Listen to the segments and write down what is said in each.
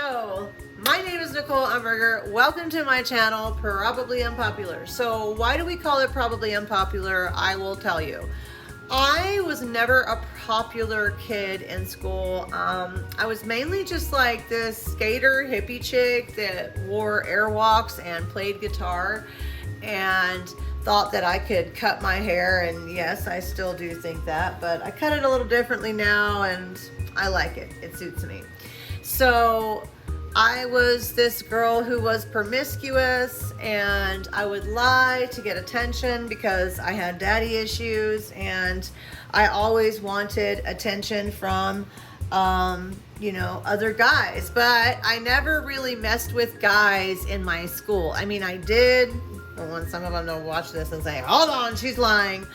So, my name is Nicole Umberger. Welcome to my channel, Probably Unpopular. So, why do we call it Probably Unpopular? I will tell you. I was never a popular kid in school. I was mainly just like this skater hippie chick that wore airwalks and played guitar and thought that I could cut my hair, and yes, I still do think that, but I cut it a little differently now and I like it. It suits me. So I was this girl who was promiscuous, and I would lie to get attention because I had daddy issues, and I always wanted attention from other guys, but I never really messed with guys in my school. I mean, I did. When some of them don't watch this and say, hold on, she's lying.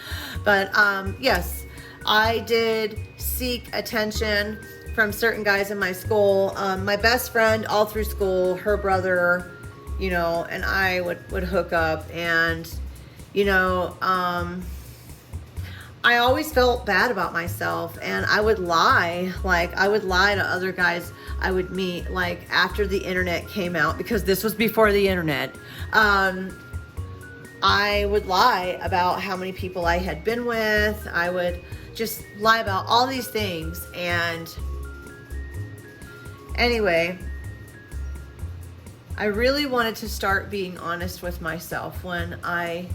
But yes, I did seek attention from certain guys in my school. My best friend all through school, her brother, and I would hook up, and I always felt bad about myself, and I would lie. Like, I would lie to other guys I would meet, like after the internet came out, because this was before the internet. I would lie about how many people I had been with. I would just lie about all these things. And anyway, I really wanted to start being honest with myself when I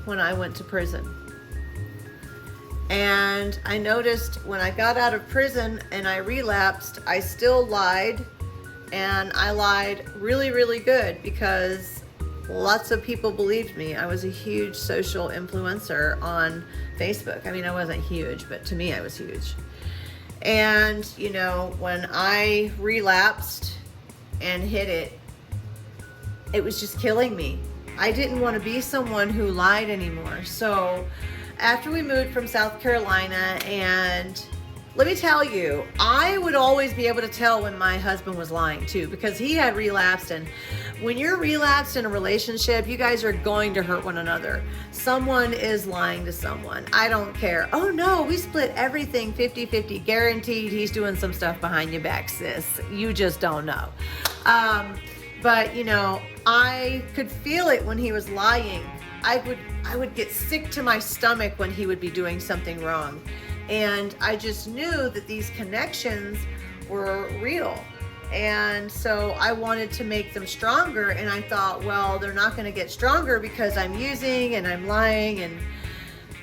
went to prison. And I noticed when I got out of prison and I relapsed, I still lied, and I lied really, really good because lots of people believed me. I was a huge social influencer on Facebook. I mean, I wasn't huge, but to me, I was huge. And, when I relapsed and hit it, it was just killing me. I didn't want to be someone who lied anymore. So after we moved from South Carolina, and let me tell you, I would always be able to tell when my husband was lying too, because he had relapsed. And when you're relapsed in a relationship, you guys are going to hurt one another. Someone is lying to someone. I don't care. Oh no, we split everything 50-50. Guaranteed he's doing some stuff behind your back, sis. You just don't know. But I could feel it when he was lying. I would get sick to my stomach when he would be doing something wrong. And I just knew that these connections were real. And so I wanted to make them stronger. And I thought, well, they're not going to get stronger because I'm using and I'm lying. And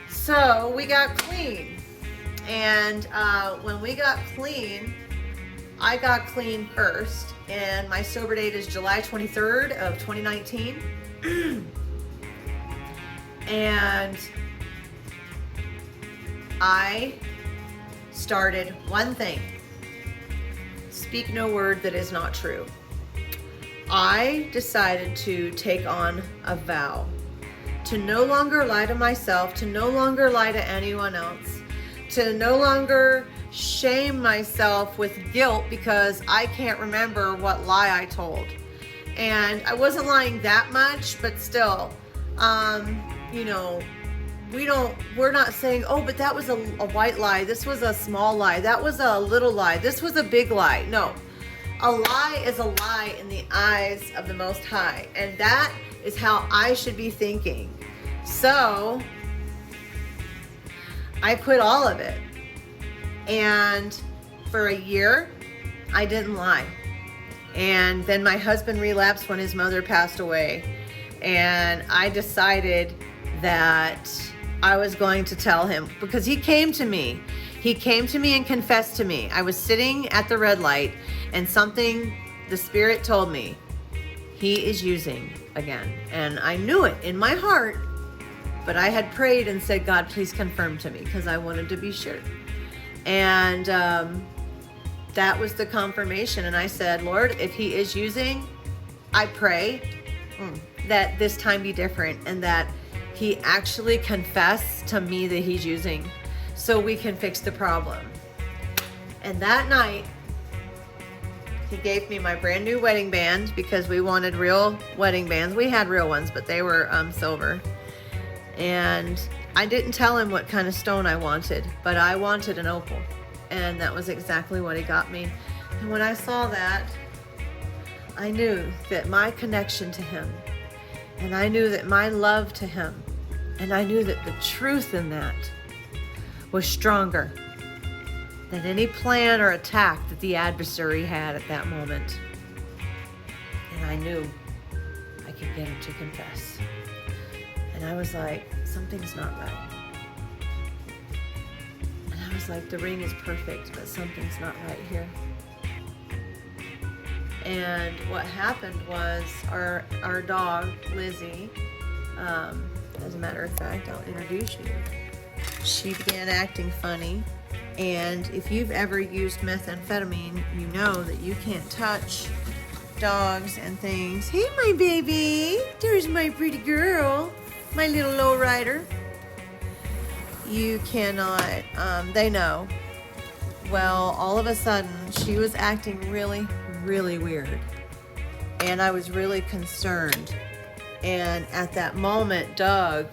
so we got clean. And when we got clean, I got clean first. And my sober date is July 23rd of 2019. And I started one thing: speak no word that is not true. I decided to take on a vow to no longer lie to myself, to no longer lie to anyone else, to no longer shame myself with guilt because I can't remember what lie I told. And I wasn't lying that much, but still, we're not saying, oh, but that was a white lie. This was a small lie. That was a little lie. This was a big lie. No, a lie is a lie in the eyes of the Most High. And that is how I should be thinking. So I quit all of it. And for a year, I didn't lie. And then my husband relapsed when his mother passed away. And I decided that I was going to tell him, because he came to me. He came to me and confessed to me. I was sitting at the red light, and the Spirit told me, he is using again. And I knew it in my heart, but I had prayed and said, God, please confirm to me, because I wanted to be sure. And that was the confirmation. And I said, Lord, if he is using, I pray that this time be different, and that he actually confess to me that he's using, so we can fix the problem. And that night, he gave me my brand new wedding band, because we wanted real wedding bands. We had real ones, but they were silver. And I didn't tell him what kind of stone I wanted, but I wanted an opal. And that was exactly what he got me. And when I saw that, I knew that my connection to him, and I knew that my love to him, and I knew that the truth in that was stronger than any plan or attack that the adversary had at that moment. And I knew I could get him to confess. And I was like, something's not right. And I was like, the ring is perfect, but something's not right here. And what happened was our dog, Lizzie, as a matter of fact, I'll introduce you. She began acting funny. And if you've ever used methamphetamine, you know that you can't touch dogs and things. Hey, my baby. There's my pretty girl, my little lowrider. You cannot, they know. Well, all of a sudden, she was acting really, really weird. And I was really concerned. And at that moment, Doug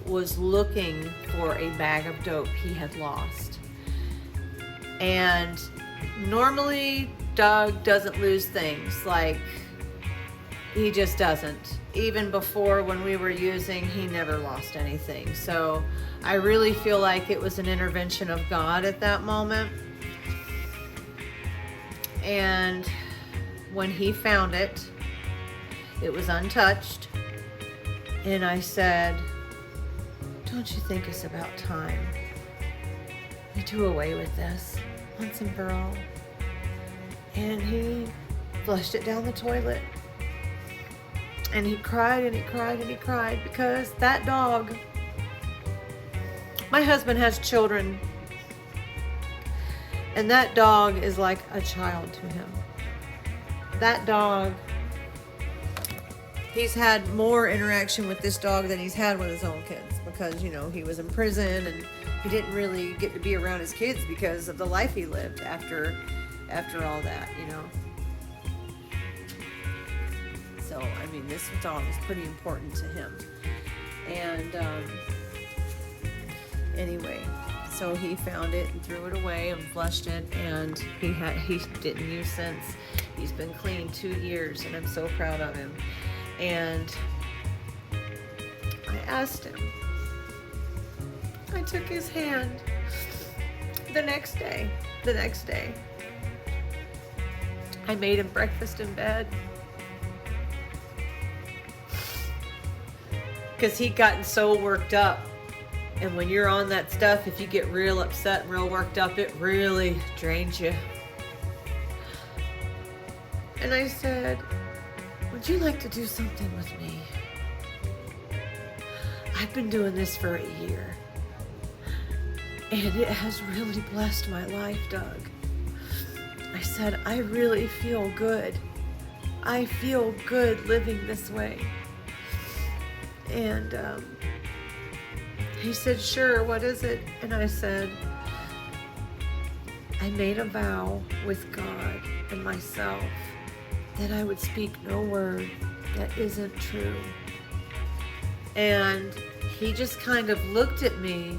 was looking for a bag of dope he had lost. And normally, Doug doesn't lose things. Like, he just doesn't. Even before, when we were using, he never lost anything. So I really feel like it was an intervention of God at that moment. And when he found it, it was untouched. And I said, don't you think it's about time we do away with this once and for all? And he flushed it down the toilet. And he cried and he cried and he cried because that dog, my husband has children, and that dog is like a child to him. That dog, he's had more interaction with this dog than he's had with his own kids because, you know, he was in prison and he didn't really get to be around his kids because of the life he lived after all that, you know. So, I mean, this dog is pretty important to him. And anyway, so he found it and threw it away and flushed it, and he didn't use since. He's been clean 2 years, and I'm so proud of him. And I asked him. I took his hand the next day. I made him breakfast in bed. Because he'd gotten so worked up. And when you're on that stuff, if you get real upset and real worked up, it really drains you. And I said, would you like to do something with me? I've been doing this for a year. And it has really blessed my life, Doug. I said, I really feel good. I feel good living this way. And he said, sure, what is it? And I said, I made a vow with God and myself that I would speak no word that isn't true. And he just kind of looked at me.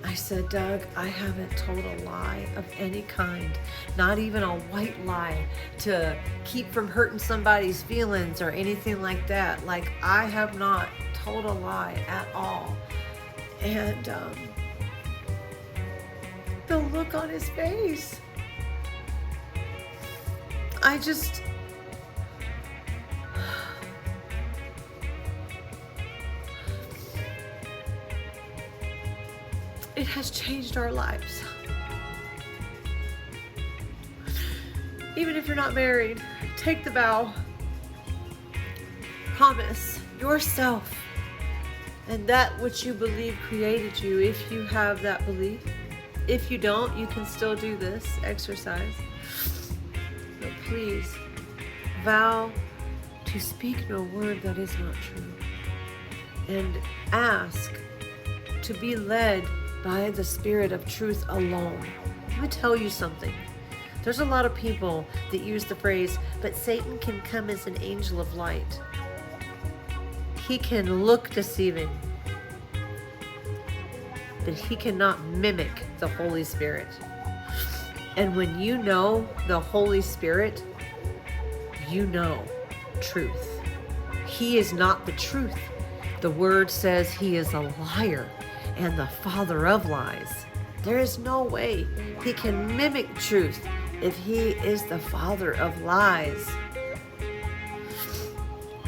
I said, Doug, I haven't told a lie of any kind, not even a white lie to keep from hurting somebody's feelings or anything like that. Like, I have not told a lie at all. And the look on his face, it has changed our lives. Even if you're not married, take the vow. Promise yourself and that which you believe created you, if you have that belief. If you don't, you can still do this exercise. But please, vow to speak no word that is not true. And ask to be led by the Spirit of truth alone. Let me tell you something. There's a lot of people that use the phrase, but Satan can come as an angel of light. He can look deceiving, but he cannot mimic the Holy Spirit. And when you know the Holy Spirit, you know truth. He is not the truth. The word says he is a liar and the father of lies. There is no way he can mimic truth if he is the father of lies.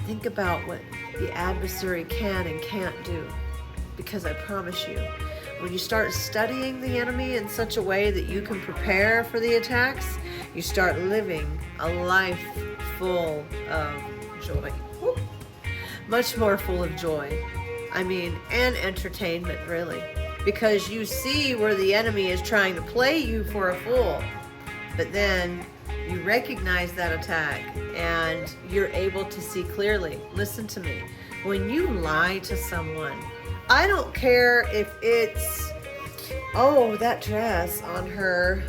Think about what the adversary can and can't do, because I promise you, when you start studying the enemy in such a way that you can prepare for the attacks, you start living a life full of joy. Woo. Much more full of joy. I mean, and entertainment, really. Because you see where the enemy is trying to play you for a fool. But then you recognize that attack and you're able to see clearly. Listen to me. When you lie to someone, I don't care if it's, oh, that dress on her,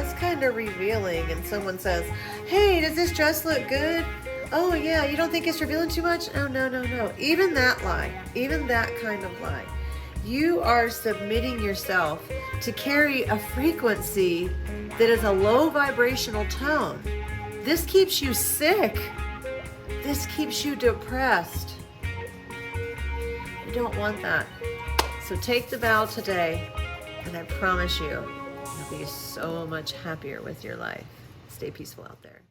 it's kind of revealing. And someone says, hey, does this dress look good? Oh, yeah, you don't think it's revealing too much? Oh, no, no, no. Even that lie, even that kind of lie, you are submitting yourself to carry a frequency that is a low vibrational tone. This keeps you sick. This keeps you depressed. You don't want that. So take the vow today, and I promise you, you'll be so much happier with your life. Stay peaceful out there.